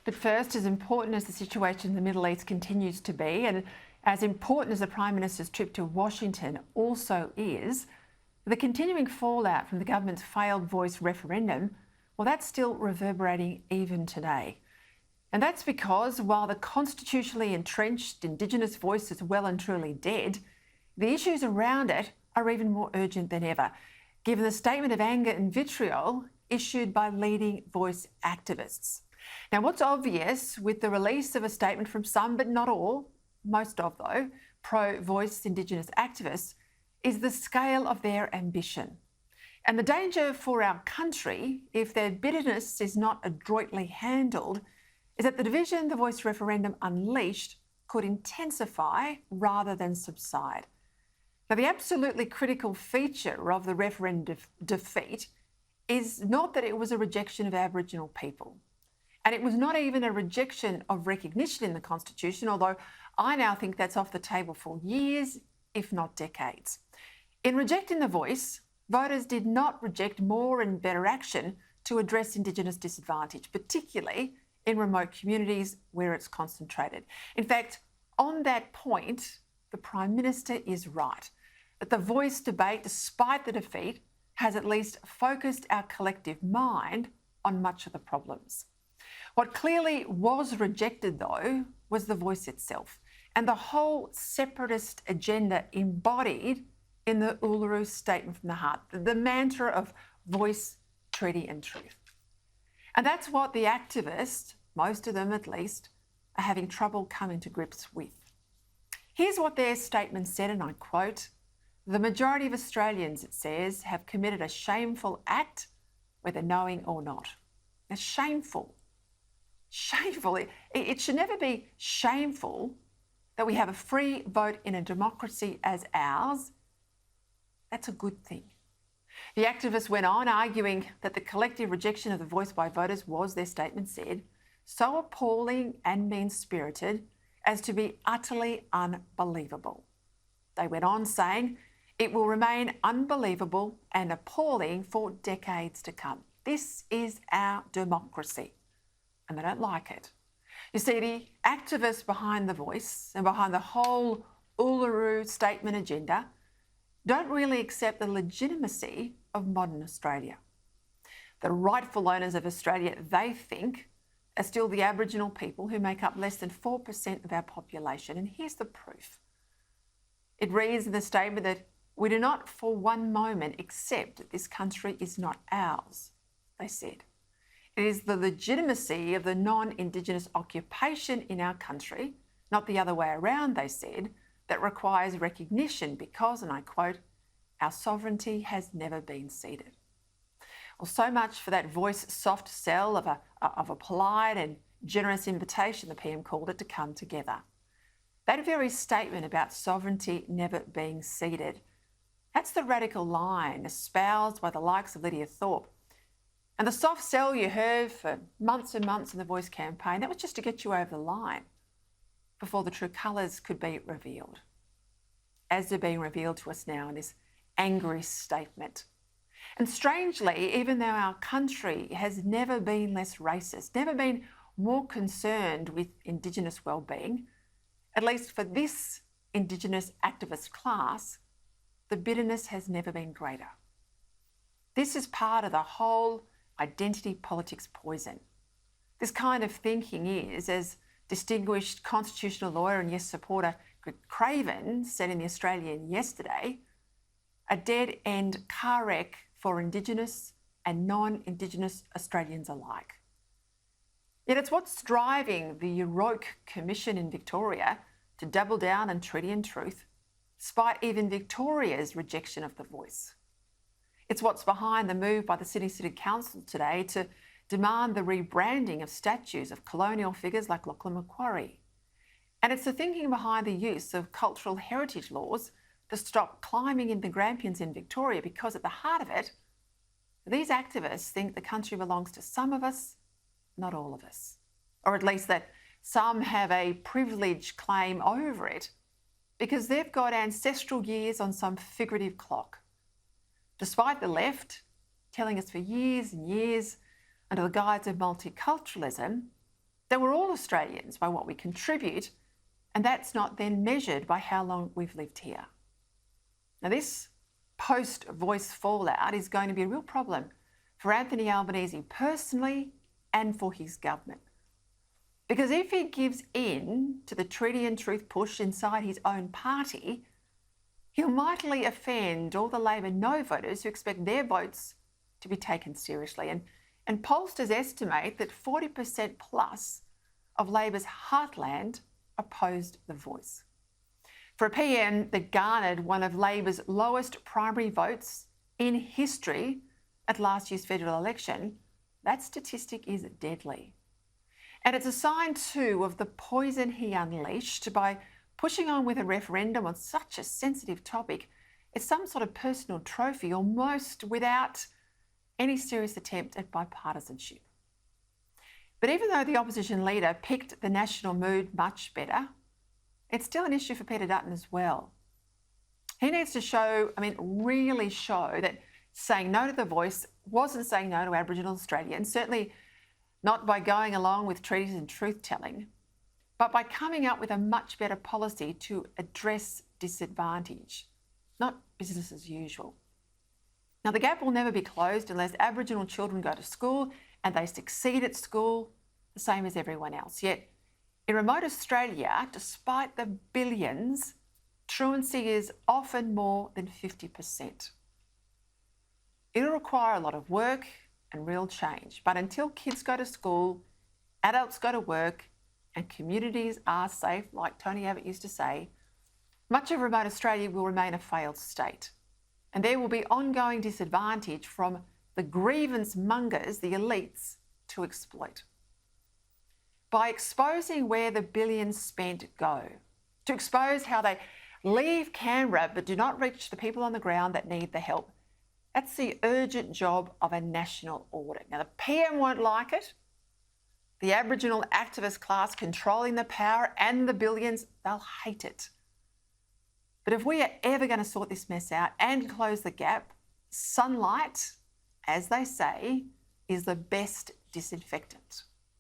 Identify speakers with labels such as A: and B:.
A: But first, as important as the situation in the Middle East continues to be, and as important as the Prime Minister's trip to Washington also is, the continuing fallout from the government's failed voice referendum, well, that's still reverberating even today. And that's because while the constitutionally entrenched Indigenous voice is well and truly dead, the issues around it are even more urgent than ever, given the statement of anger and vitriol issued by leading voice activists. Now, what's obvious with the release of a statement from some, but not all, most of though, pro-voice Indigenous activists, is the scale of their ambition. And the danger for our country, if their bitterness is not adroitly handled, is that the division the voice referendum unleashed could intensify rather than subside. Now, the absolutely critical feature of the referendum defeat is not that it was a rejection of Aboriginal people. And it was not even a rejection of recognition in the Constitution, although I now think that's off the table for years, if not decades. In rejecting the voice, voters did not reject more and better action to address Indigenous disadvantage, particularly in remote communities where it's concentrated. In fact, on that point, the Prime Minister is right, that the voice debate, despite the defeat, has at least focused our collective mind on much of the problems. What clearly was rejected, though, was the voice itself and the whole separatist agenda embodied in the Uluru Statement from the Heart, the mantra of voice, treaty and truth. And that's what the activists, most of them at least, are having trouble coming to grips with. Here's what their statement said, and I quote, "The majority of Australians," it says, "have committed a shameful act, whether knowing or not." It's shameful. Shameful. It should never be shameful that we have a free vote in a democracy as ours. That's a good thing. The activists went on arguing that the collective rejection of the voice by voters was, their statement said, so appalling and mean-spirited as to be utterly unbelievable. They went on saying, "It will remain unbelievable and appalling for decades to come. This is our democracy." And they don't like it. You see, the activists behind the voice and behind the whole Uluru Statement agenda don't really accept the legitimacy of modern Australia. The rightful owners of Australia, they think, are still the Aboriginal people who make up less than 4% of our population. And here's the proof. It reads in the statement that we do not for one moment accept that this country is not ours, they said. It is the legitimacy of the non-Indigenous occupation in our country, not the other way around, they said, that requires recognition because, and I quote, "our sovereignty has never been ceded." Well, so much for that voice soft sell of a polite and generous invitation, the PM called it, to come together. That very statement about sovereignty never being ceded, that's the radical line espoused by the likes of Lydia Thorpe. And the soft sell you heard for months and months in the Voice campaign, that was just to get you over the line before the true colours could be revealed, as they're being revealed to us now in this angry statement. And strangely, even though our country has never been less racist, never been more concerned with Indigenous well-being, at least for this Indigenous activist class, the bitterness has never been greater. This is part of the whole identity politics poison. This kind of thinking is, as distinguished constitutional lawyer and Yes supporter Greg Craven said in The Australian yesterday, a dead-end car wreck for Indigenous and non-Indigenous Australians alike. Yet it's what's driving the Heroic Commission in Victoria to double down on treaty and truth, despite even Victoria's rejection of the voice. It's what's behind the move by the Sydney City Council today to demand the rebranding of statues of colonial figures like Lachlan Macquarie. And it's the thinking behind the use of cultural heritage laws to stop climbing in the Grampians in Victoria, because at the heart of it, these activists think the country belongs to some of us, not all of us. Or at least that some have a privileged claim over it because they've got ancestral years on some figurative clock. Despite the left telling us for years and years, under the guise of multiculturalism, that we're all Australians by what we contribute, and that's not then measured by how long we've lived here. Now, this post-voice fallout is going to be a real problem for Anthony Albanese personally and for his government. Because if he gives in to the treaty and truth push inside his own party, he'll mightily offend all the Labor no voters who expect their votes to be taken seriously. And pollsters estimate that 40% plus of Labor's heartland opposed the voice. For a PM that garnered one of Labor's lowest primary votes in history at last year's federal election, that statistic is deadly. And it's a sign too of the poison he unleashed by pushing on with a referendum on such a sensitive topic. It's some sort of personal trophy, almost without any serious attempt at bipartisanship. But even though the opposition leader picked the national mood much better, it's still an issue for Peter Dutton as well. He needs to really show that saying no to the voice wasn't saying no to Aboriginal Australians, certainly not by going along with treaties and truth-telling, but by coming up with a much better policy to address disadvantage, not business as usual. Now, the gap will never be closed unless Aboriginal children go to school and they succeed at school the same as everyone else. Yet, in remote Australia, despite the billions, truancy is often more than 50%. It'll require a lot of work and real change, but until kids go to school, adults go to work, and communities are safe, like Tony Abbott used to say, much of remote Australia will remain a failed state. And there will be ongoing disadvantage from the grievance mongers, the elites, to exploit. By exposing where the billions spent go, to expose how they leave Canberra but do not reach the people on the ground that need the help, that's the urgent job of a national audit. Now, the PM won't like it. The Aboriginal activist class controlling the power and the billions, they'll hate it. But if we are ever going to sort this mess out and close the gap, sunlight, as they say, is the best disinfectant.